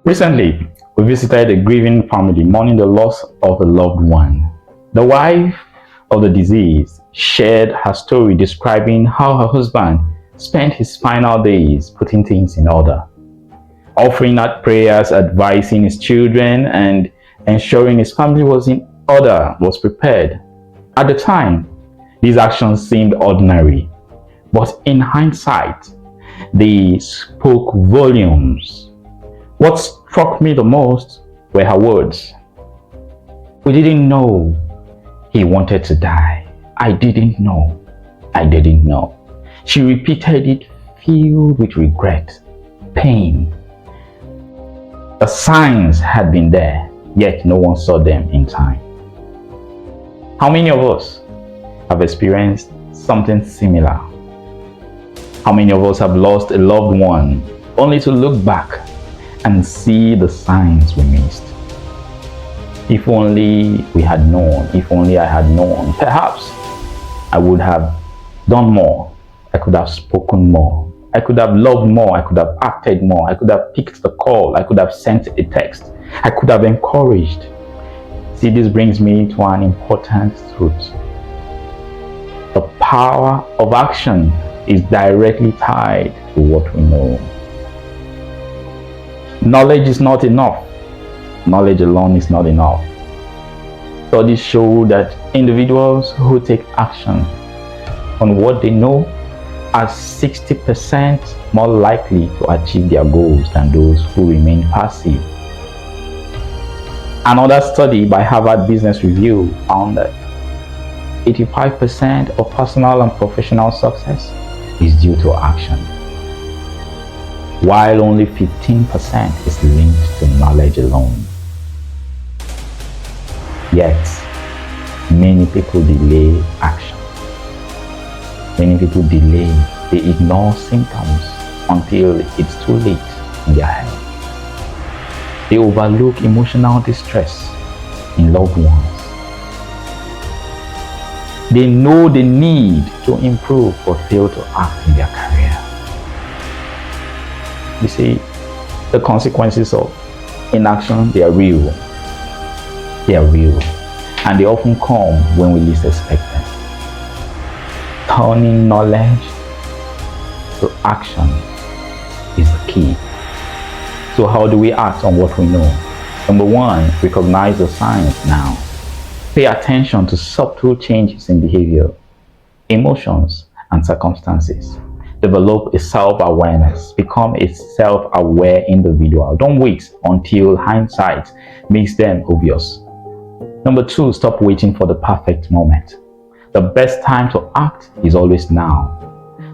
Recently, we visited a grieving family mourning the loss of a loved one. The wife of the deceased shared her story describing how her husband spent his final days putting things in order, offering out prayers, advising his children, and ensuring his family was in order, was prepared. At the time, these actions seemed ordinary, but in hindsight, they spoke volumes. What struck me the most were her words. We didn't know he wanted to die. I didn't know. I didn't know. She repeated it, filled with regret, pain. The signs had been there, yet no one saw them in time. How many of us have experienced something similar? How many of us have lost a loved one only to look back and see the signs we missed? If only we had known, if only I had known, perhaps I would have done more. I could have spoken more. I could have loved more. I could have acted more. I could have picked the call. I could have sent a text. I could have encouraged. See, this brings me to an important truth. The power of action is directly tied to what we know. Knowledge is not enough. Knowledge alone is not enough. Studies show that individuals who take action on what they know are 60% more likely to achieve their goals than those who remain passive. Another study by Harvard Business Review found that 85% of personal and professional success is due to action, while only 15% is linked to knowledge alone. Yet, many people delay action. Many people delay, they ignore symptoms until it's too late in their health. They overlook emotional distress in loved ones. They know the need to improve but fail to act in their career. You see, the consequences of inaction, they are real. They are real. And they often come when we least expect them. Turning knowledge to action is the key. So how do we act on what we know? Number one, recognize the signs now. Pay attention to subtle changes in behavior, emotions, and circumstances. Develop a self-awareness. Become a self-aware individual. Don't wait until hindsight makes them obvious. Number two, stop waiting for the perfect moment. The best time to act is always now.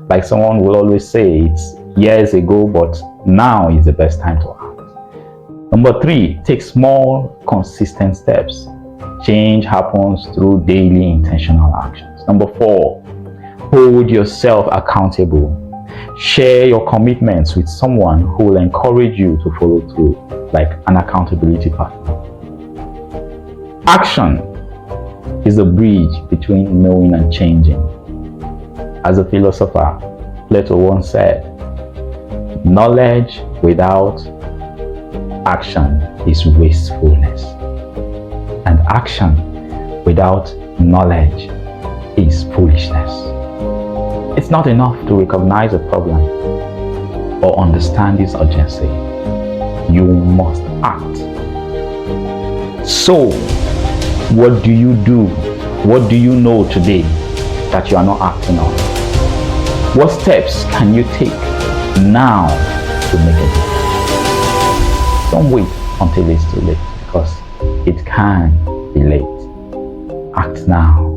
Like someone will always say, it's years ago, but now is the best time to act. Number three, take small, consistent steps. Change happens through daily intentional actions. Number four, hold yourself accountable. Share your commitments with someone who will encourage you to follow through, like an accountability partner. Action is the bridge between knowing and changing. As a philosopher, Plato once said, knowledge without action is wastefulness, and action without knowledge is foolishness. It's not enough to recognize a problem or understand its urgency. You must act. So, what do you do? What do you know today that you are not acting on? What steps can you take now to make it? Don't wait until it's too late, because it can be late. Act now.